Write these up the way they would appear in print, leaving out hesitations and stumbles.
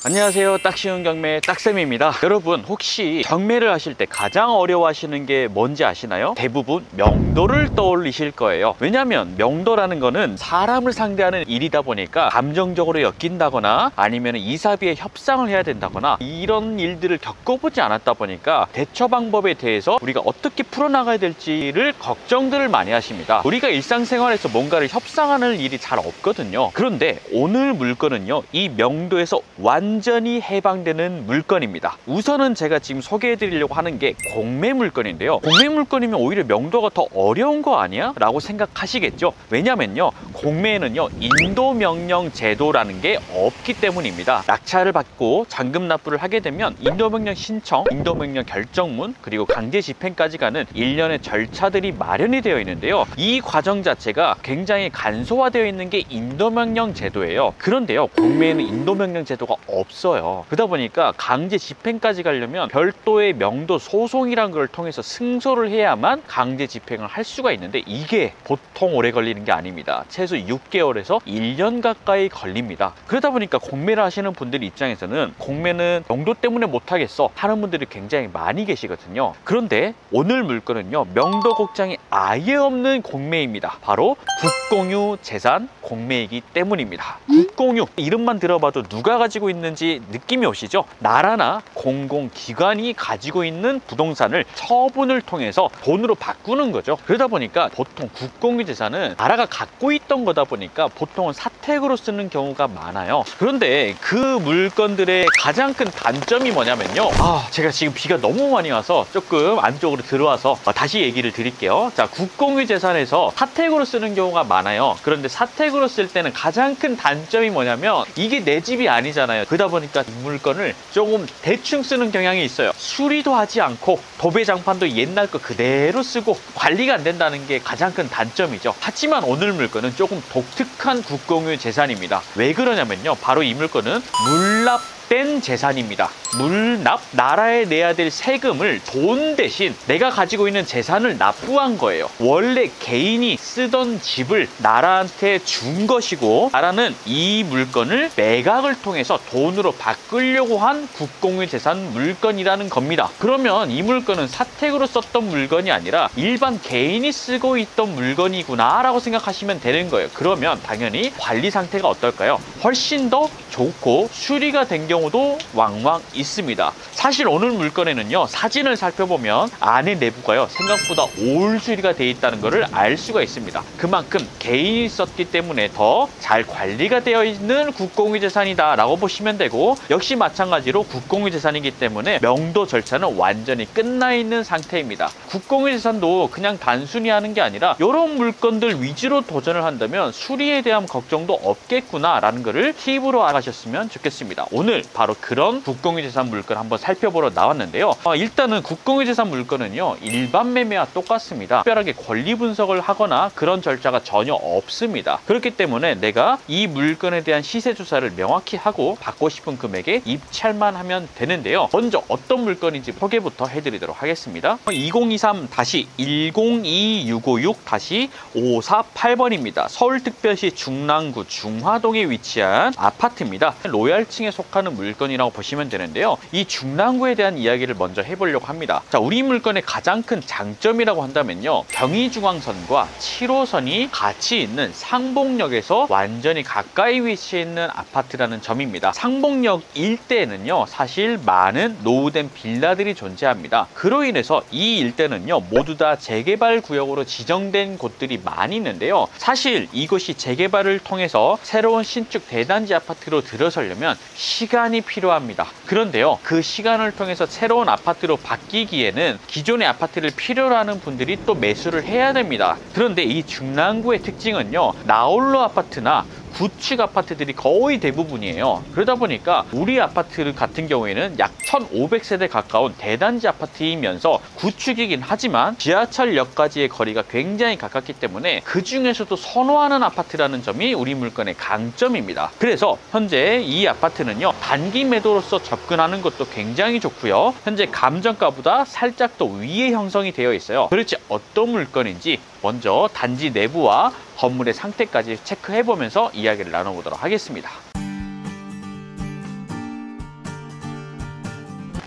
안녕하세요. 딱 쉬운 경매 딱쌤입니다. 여러분 혹시 경매를 하실 때 가장 어려워하시는 게 뭔지 아시나요? 대부분 명도를 떠올리실 거예요. 왜냐하면 명도라는 거는 사람을 상대하는 일이다 보니까 감정적으로 엮인다거나 아니면 이사비에 협상을 해야 된다거나 이런 일들을 겪어보지 않았다 보니까 대처 방법에 대해서 우리가 어떻게 풀어나가야 될지를 걱정들을 많이 하십니다. 우리가 일상생활에서 뭔가를 협상하는 일이 잘 없거든요. 그런데 오늘 물건은요, 이 명도에서 완전히 해방되는 물건입니다. 우선은 제가 지금 소개해 드리려고 하는 게 공매 물건인데요. 공매 물건이면 오히려 명도가 더 어려운 거 아니야? 라고 생각하시겠죠. 왜냐면요, 공매에는요 인도 명령 제도라는 게 없기 때문입니다. 낙찰을 받고 잔금 납부를 하게 되면 인도 명령 신청, 인도 명령 결정문, 그리고 강제 집행까지 가는 일련의 절차들이 마련이 되어 있는데요. 이 과정 자체가 굉장히 간소화되어 있는 게 인도 명령 제도예요. 그런데요, 공매에는 인도 명령 제도가 없어요. 그러다 보니까 강제 집행까지 가려면 별도의 명도 소송이란 걸 통해서 승소를 해야만 강제 집행을 할 수가 있는데 이게 보통 오래 걸리는 게 아닙니다. 최소 6개월에서 1년 가까이 걸립니다. 그러다 보니까 공매를 하시는 분들 입장에서는 공매는 명도 때문에 못하겠어 하는 분들이 굉장히 많이 계시거든요. 그런데 오늘 물건은요, 명도 곡장이 아예 없는 공매입니다. 바로 국공유 재산 공매이기 때문입니다. 국공유 이름만 들어봐도 누가 가지고 있는지 느낌이 오시죠? 나라나 공공기관이 가지고 있는 부동산을 처분을 통해서 돈으로 바꾸는 거죠. 그러다 보니까 보통 국공유 재산은 나라가 갖고 있던 거다 보니까 보통은 사택으로 쓰는 경우가 많아요. 그런데 그 물건들의 가장 큰 단점이 뭐냐면요, 제가 지금 비가 너무 많이 와서 조금 안쪽으로 들어와서 다시 얘기를 드릴게요. 자, 국공유 재산에서 사택으로 쓰는 경우가 많아요. 그런데 사택으로 쓸 때는 가장 큰 단점이 뭐냐면 이게 내 집이 아니잖아요. 그러다 보니까 이 물건을 조금 대충 쓰는 경향이 있어요. 수리도 하지 않고 도배장판도 옛날 거 그대로 쓰고 관리가 안 된다는 게 가장 큰 단점이죠. 하지만 오늘 물건은 조금 독특한 국공유 재산입니다. 왜 그러냐면요, 바로 이 물건은 물납된 재산입니다. 물납, 나라에 내야 될 세금을 돈 대신 내가 가지고 있는 재산을 납부한 거예요. 원래 개인이 쓰던 집을 나라한테 준 것이고 나라는 이 물건을 매각을 통해서 돈으로 바꾸려고 한 국공유 재산 물건이라는 겁니다. 그러면 이 물건은 사택으로 썼던 물건이 아니라 일반 개인이 쓰고 있던 물건이구나 라고 생각하시면 되는 거예요. 그러면 당연히 관리 상태가 어떨까요? 훨씬 더 좋고 수리가 된 경우도 왕왕 있습니다. 사실 오늘 물건에는요, 사진을 살펴보면 안에 내부가요 생각보다 올 수리가 되어 있다는 것을 알 수가 있습니다. 그만큼 개인이 썼기 때문에 더 잘 관리가 되어 있는 국공유 재산이다 라고 보시면 되고, 역시 마찬가지로 국공유 재산이기 때문에 명도 절차는 완전히 끝나 있는 상태입니다. 국공유 재산도 그냥 단순히 하는 게 아니라 이런 물건들 위주로 도전을 한다면 수리에 대한 걱정도 없겠구나 라는 것을 팁으로 알아가셨으면 좋겠습니다. 오늘 바로 그런 국공유 재산 물건 한번 살펴보러 나왔는데요. 일단은 국공유 재산 물건은요, 일반 매매와 똑같습니다. 특별하게 권리 분석을 하거나 그런 절차가 전혀 없습니다. 그렇기 때문에 내가 이 물건에 대한 시세 조사를 명확히 하고 받고 싶은 금액에 입찰만 하면 되는데요. 먼저 어떤 물건인지 소개부터 해드리도록 하겠습니다. 2023-1022656-548번입니다. 서울특별시 중랑구 중화동에 위치한 아파트입니다. 로얄층에 속하는 물건이라고 보시면 되는데요. 이 중랑구에 대한 이야기를 먼저 해보려고 합니다. 자, 우리 물건의 가장 큰 장점이라고 한다면요, 경의중앙선과 7호선이 같이 있는 상봉역에서 완전히 가까이 위치해 있는 아파트라는 점입니다. 상봉역 일대에는요, 사실 많은 노후된 빌라들이 존재합니다. 그로 인해서 이 일대는요, 모두 다 재개발 구역으로 지정된 곳들이 많이 있는데요. 사실 이곳이 재개발을 통해서 새로운 신축 대단지 아파트로 들어서려면 시간이 필요합니다. 그런데요, 그 시간을 통해서 새로운 아파트로 바뀌기에는 기존의 아파트를 필요로 하는 분들이 또 매수를 해야 됩니다. 그런데 이 중랑구의 특징은요, 나홀로 아파트나 구축 아파트들이 거의 대부분이에요. 그러다 보니까 우리 아파트 같은 경우에는 약 1500세대 가까운 대단지 아파트이면서 구축이긴 하지만 지하철역까지의 거리가 굉장히 가깝기 때문에 그 중에서도 선호하는 아파트라는 점이 우리 물건의 강점입니다. 그래서 현재 이 아파트는요, 단기 매도로서 접근하는 것도 굉장히 좋고요, 현재 감정가보다 살짝 더 위에 형성이 되어 있어요. 도대체 어떤 물건인지 먼저 단지 내부와 건물의 상태까지 체크해보면서 이야기를 나눠보도록 하겠습니다.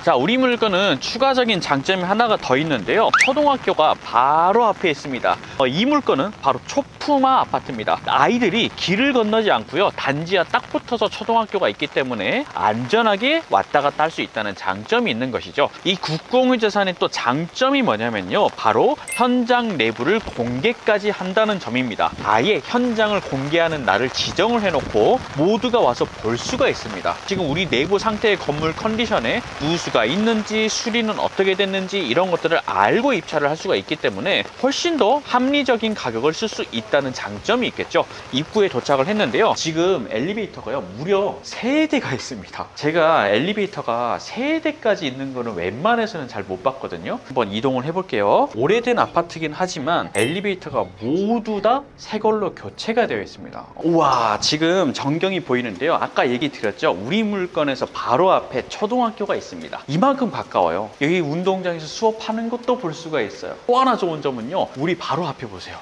자, 우리 물건은 추가적인 장점이 하나가 더 있는데요. 초등학교가 바로 앞에 있습니다. 이 물건은 바로 초품화 아파트입니다. 아이들이 길을 건너지 않고요, 단지와 딱 붙어서 초등학교가 있기 때문에 안전하게 왔다 갔다 할 수 있다는 장점이 있는 것이죠. 이 국공유 재산의 또 장점이 뭐냐면요, 바로 현장 내부를 공개까지 한다는 점입니다. 아예 현장을 공개하는 날을 지정을 해놓고 모두가 와서 볼 수가 있습니다. 지금 우리 내부 상태의 건물 컨디션에 누수가 있는지, 수리는 어떻게 됐는지 이런 것들을 알고 입찰을 할 수가 있기 때문에 훨씬 더 합리적인 가격을 쓸 수 있다는 장점이 있겠죠. 입구에 도착을 했는데요, 지금 엘리베이터가요 무려 3대가 있습니다. 제가 엘리베이터가 3대까지 있는 거는 웬만해서는 잘 못 봤거든요. 한번 이동을 해볼게요. 오래된 아파트긴 하지만 엘리베이터가 모두 다 새 걸로 교체가 되어 있습니다. 우와, 지금 전경이 보이는데요. 아까 얘기 드렸죠, 우리 물건에서 바로 앞에 초등학교가 있습니다. 이만큼 가까워요. 여기 운동장에서 수업하는 것도 볼 수가 있어요. 또 하나 좋은 점은요, 우리 바로 앞에 보세요.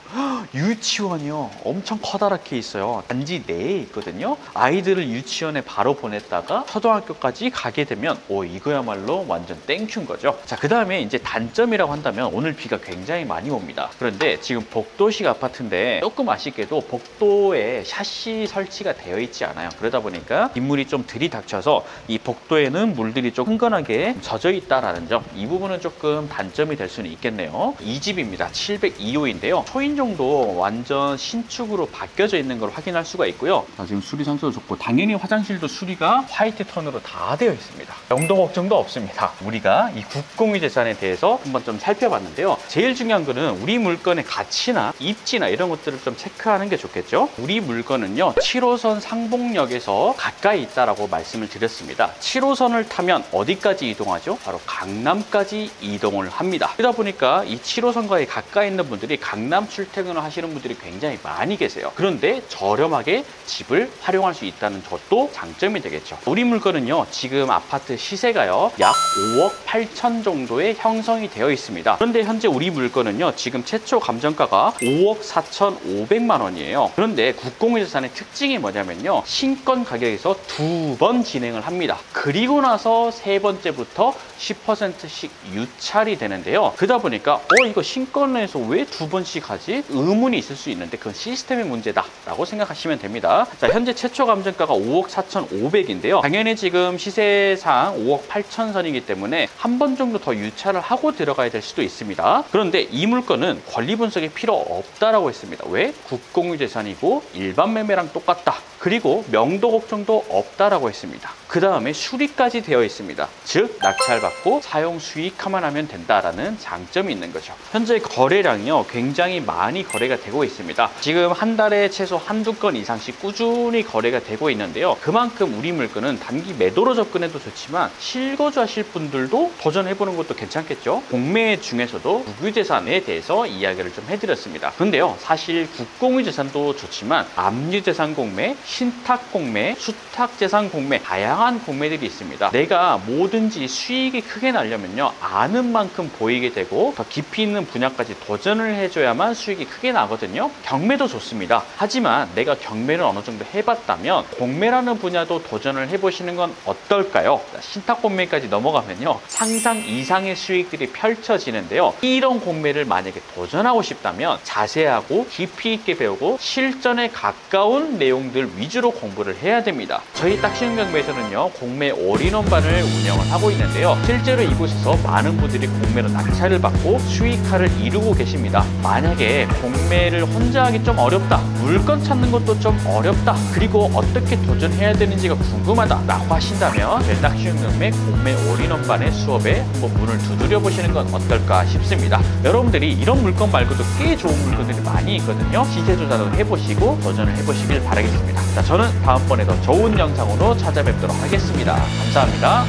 유치원이요, 엄청 커다랗게 있어요. 단지 내에 있거든요. 아이들을 유치원에 바로 보냈다가 초등학교까지 가게 되면 이거야말로 완전 땡큐인 거죠. 자, 그 다음에 이제 단점이라고 한다면 오늘 비가 굉장히 많이 옵니다. 그런데 지금 복도식 아파트인데 조금 아쉽게도 복도에 샤시 설치가 되어 있지 않아요. 그러다 보니까 빗물이 좀 들이닥쳐서 이 복도에는 물들이 좀 흥건하게 젖어 있다라는 점, 이 부분은 조금 단점이 될 수는 있겠네요. 이 집입니다. 702호인데요. 초인종도 완전 신축으로 바뀌어져 있는 걸 확인할 수가 있고요. 지금 수리 상태도 좋고, 당연히 화장실도 수리가 화이트 톤으로 다 되어 있습니다. 영도 걱정도 없습니다. 우리가 이 국공유 재산에 대해서 한번 좀 살펴봤는데요. 제일 중요한 거는 우리 물건의 가치나 입지나 이런 것들을 좀 체크하는 게 좋겠죠. 우리 물건은요, 7호선 상봉역에서 가까이 있다라고 말씀을 드렸습니다. 7호선을 타면 어디까지 이동하죠? 바로 강남까지 이동을 합니다. 그러다 보니까 이 7호선과에 가까이 있는 분들이 강남 출퇴근을 하시는 분들이 굉장히 많이 계세요. 그런데 저렴하게 집을 활용할 수 있다는 것도 장점이 되겠죠. 우리 물건은요, 지금 아파트 시세가요 약 5억 8천 정도에 형성이 되어 있습니다. 그런데 현재 우리 물건은요, 지금 최초 감정가가 5억 4,500만 원이에요. 그런데 국공유 재산의 특징이 뭐냐면요, 신권 가격에서 2번 진행을 합니다. 그리고 나서 3번째부터 10%씩 유찰이 되는데요. 그러다 보니까 이거 신권에서 왜 2번씩 하지? 의문이 있을 수 있는데 그건 시스템의 문제다 라고 생각하시면 됩니다. 자, 현재 최초 감정가가 5억 4,500인데요. 당연히 지금 시세상 5억 8천 선이기 때문에 한 번 정도 더 유찰을 하고 들어가야 될 수도 있습니다. 그런데 이 물건은 권리 분석이 필요 없다라고 했습니다. 왜? 국공유 재산이고 일반 매매랑 똑같다. 그리고 명도 걱정도 없다라고 했습니다. 그 다음에 수리까지 되어 있습니다. 즉, 낙찰받고 사용 수익화만 하면 된다라는 장점이 있는 거죠. 현재 거래량이요, 굉장히 많이 거래가 되고 있습니다. 지금 한 달에 최소 한두 건 이상씩 꾸준히 거래가 되고 있는데요. 그만큼 우리 물건은 단기 매도로 접근해도 좋지만 실거주 하실 분들도 도전해보는 것도 괜찮겠죠. 공매 중에서도 국유재산에 대해서 이야기를 좀 해드렸습니다. 그런데요, 사실 국공유 재산도 좋지만 압류재산 공매, 신탁 공매, 수탁재산 공매, 다양한 공매들이 있습니다. 내가 뭐든지 수익이 크게 나려면요, 아는 만큼 보이게 되고 더 깊이 있는 분야까지 도전을 해줘야만 수익이 크게 나거든요. 경매도 좋습니다. 하지만 내가 경매를 어느 정도 해봤다면 공매라는 분야도 도전을 해보시는 건 어떨까요? 신탁 공매까지 넘어가면요, 상상 이상의 수익들이 펼쳐지는데요. 이런 공매를 만약에 도전하고 싶다면 자세하고 깊이 있게 배우고 실전에 가까운 내용들 위주로 공부를 해야 됩니다. 저희 딱시흥경매에서는요, 공매 올인원반을 운영을 하고 있는데요. 실제로 이곳에서 많은 분들이 공매로 낙찰을 받고 수익화를 이루고 계십니다. 만약에 공매를 혼자 하기 좀 어렵다, 물건 찾는 것도 좀 어렵다, 그리고 어떻게 도전해야 되는지가 궁금하다 라고 하신다면 저희 딱시흥경매 공매 올인원반의 수업에 한번 문을 두드려 보시는 건 어떨까 싶습니다. 여러분들이 이런 물건 말고도 꽤 좋은 물건들이 많이 있거든요. 시세 조사도 해보시고 도전을 해보시길 바라겠습니다. 자, 저는 다음번에 더 좋은 영상으로 찾아뵙도록 하겠습니다. 감사합니다.